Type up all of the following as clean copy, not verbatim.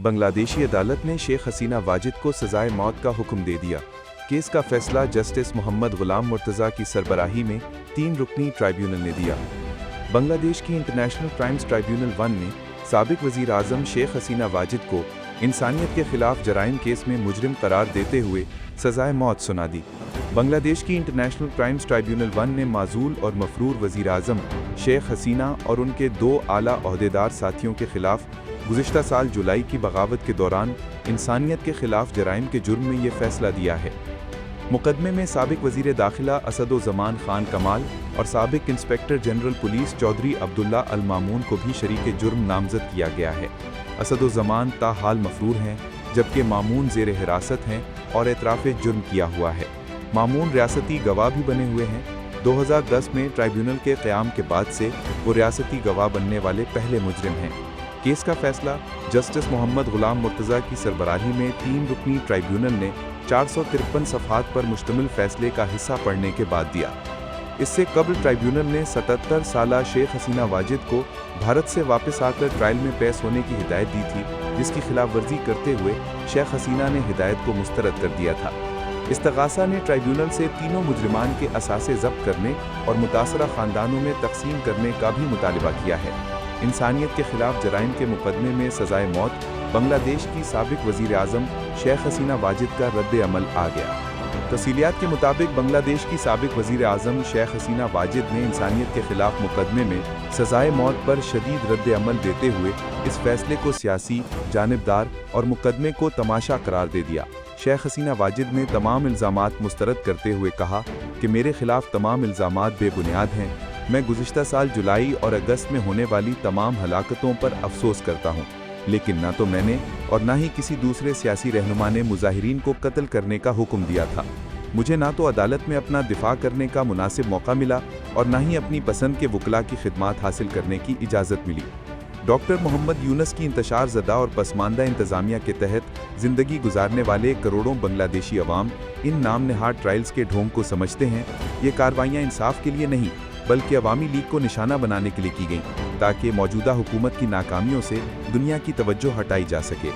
बांग्लादेशी अदालत ने शेख हसीना वाजिद को सजाए मौत का हुक्म दे दिया। केस का फैसला जस्टिस मोहम्मद गुलाम मुर्तज़ा की सरबराही में 3 रुकनी ट्राइब्यूनल ने दिया। बांग्लादेश की इंटरनेशनल क्राइम्स ट्राइब्यूनल 1 ने साबिक वज़ीर आज़म शेख हसीना वाजिद को इंसानियत के खिलाफ जराइम केस में मुजरिम करार देते हुए सजाए मौत सुना दी। बांग्लादेश की इंटरनेशनल क्राइम्स ट्राइब्यूनल 1 ने माजूल और मफरूर वज़ीर आज़म शेख हसीना और उनके 2 आला ओहदेदार साथियों के खिलाफ गुज़िश्ता साल जुलाई की बगावत के दौरान इंसानियत के खिलाफ जराइम के जुर्म में ये फैसला दिया है। मुकदमे में साबिक वज़ीर दाखिला असदुज़्ज़मान खान कमाल और साबिक inspector general police Chaudhry Abdullah Al Mamoon को भी शरीक जुर्म नामज़द किया गया है। असदुज़्ज़मान ताहाल मफरूर हैं, जबकि मामून ज़ेर हिरासत हैं और एतराफ़ जुर्म किया हुआ है। मामून रियासती गवाह भी बने हुए हैं। 2010 में ट्राइब्यूनल के क़याम के बाद से वो रियासती गवाह बनने वाले पहले मुजरिम हैं। केस का फैसला जस्टिस मोहम्मद गुलाम मुर्तज़ा की सरबराही में 3 रुकनी ट्राइब्यूनल ने 453 सफ़हात पर मुश्तमिल फैसले का हिस्सा पढ़ने के बाद दिया। इससे कबल ट्राइब्यूनल ने 77 साला शेख हसीना वाजिद को भारत से वापस आकर ट्रायल में पेश होने की हिदायत दी थी, जिसकी खिलाफ वर्जी करते हुए शेख हसीना ने हिदायत को मुस्तरद कर दिया था। इस्तग़ासा ने ट्राइब्यूनल से तीनों मुजरिमान के असासे ज़ब्त करने और मुतासरा ख़ानदानों में तक़सीम करने का भी मुतालिबा किया है। इंसानियत के खिलाफ जराइम के मुकदमे में सजाए मौत बांग्लादेश की साबिक वज़ीर आज़म शेख हसीना वाजिद का रद्द अमल आ गया। तफ़सीलियात के मुताबिक बांग्लादेश की साबिक वज़ीर आज़म शेख हसीना वाजिद ने इंसानियत के खिलाफ मुकदमे में सजाए मौत पर शदीद रद्द अमल देते हुए इस फैसले को सियासी, जानिबदार और मुकदमे को तमाशा करार दे दिया। शेख हसीना वाजिद ने तमाम इल्ज़ामात मुस्तरद करते हुए कहा कि मेरे खिलाफ तमाम इल्ज़ामात बेबुनियाद हैं। मैं गुज़िश्ता साल जुलाई और अगस्त में होने वाली तमाम हलाकतों पर अफसोस करता हूँ, लेकिन ना तो मैंने और ना ही किसी दूसरे सियासी रहनुमा ने मुजाहिरीन को कत्ल करने का हुक्म दिया था। मुझे ना तो अदालत में अपना दिफा करने का मुनासिब मौका मिला और ना ही अपनी पसंद के वकला की खिदमात हासिल करने की इजाज़त मिली। डॉक्टर मोहम्मद यूनुस की इंतशार ज़दा और पसमानदा इंतज़ामिया के तहत ज़िंदगी गुजारने वाले करोड़ों बांग्लादेशी अवाम इन नाम नहाद ट्रायल्स के ढोंग को समझते हैं। ये कार्रवाइयाँ इंसाफ के लिए नहीं बल्कि अवामी लीग को निशाना बनाने के लिए की गई, ताकि मौजूदा हुकूमत की नाकामियों से दुनिया की तवज्जो हटाई जा सके।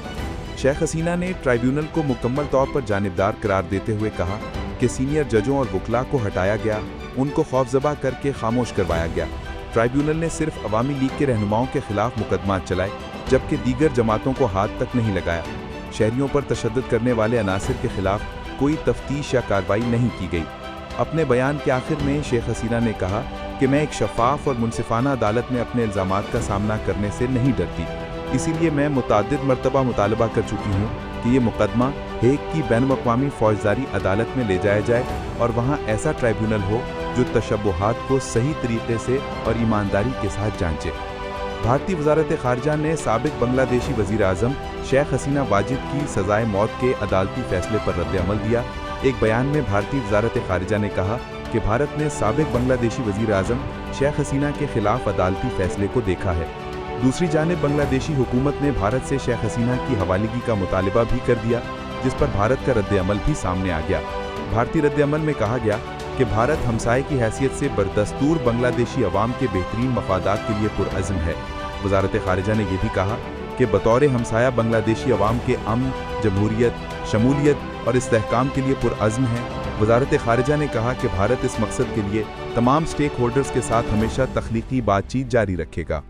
शेख हसीना ने ट्राइब्यूनल को मुकम्मल तौर पर जानिबदार करार देते हुए कहा कि सीनियर जजों और वकला को हटाया गया, उनको खौफजदा करके खामोश करवाया गया। ट्राइब्यूनल ने सिर्फ अवामी लीग के रहनुमाओं के खिलाफ मुकदमात चलाए, जबकि दीगर जमातों को हाथ तक नहीं लगाया। शहरियों पर तशद्दुद करने वाले अनासिर के खिलाफ कोई तफ्तीश या कार्रवाई नहीं की गई। अपने बयान के आखिर में शेख हसीना ने कहा कि मैं एक शफाफ और मुनसिफाना अदालत में अपने इल्ज़ामात का सामना करने से नहीं डरती, इसीलिए मैं मुतअद्दिद मरतबा मुतालबा कर चुकी हूँ कि ये मुकदमा हेग की बैनुल-अक़वामी फ़ौजदारी अदालत में ले जाया जाए और वहाँ ऐसा ट्राइब्यूनल हो जो तशब्बुहात को सही तरीके से और ईमानदारी के साथ जांचे। भारतीय वज़ारत ख़ारिजा ने साबिक बांग्लादेशी वज़ीर आज़म शेख हसीना वाजिद की सज़ाए मौत के अदालती फ़ैसले पर रद्द अमल दिया। एक बयान में भारतीय वज़ारत ख़ारिजा ने कहा कि भारत ने साबिक बांग्लादेशी वज़ीर आज़म शेख हसीना के खिलाफ अदालती फ़ैसले को देखा है। दूसरी जानिब बांग्लादेशी हुकूमत ने भारत से शेख हसीना की हवालगी का मुतालबा भी कर दिया, जिस पर भारत का रद्द अमल भी सामने आ गया। भारतीय रद्द अमल में कहा गया कि भारत हमसाये की हैसियत से बदस्तूर बांग्लादेशी अवाम के बेहतरीन मफादात के लिए पुरअज़्म है। वज़ारत ख़ारिजा ने यह भी कहा कि बतौर हमसाया बांग्लादेशी अवाम के अमन, जमहूरियत, शमूलियत और इस्तेहकाम के लिए पुरअज़्म है। वज़ारत ख़ारिजा ने कहा कि भारत इस मकसद के लिए तमाम स्टेक होल्डर्स के साथ हमेशा तख्लीकी बातचीत जारी रखेगा।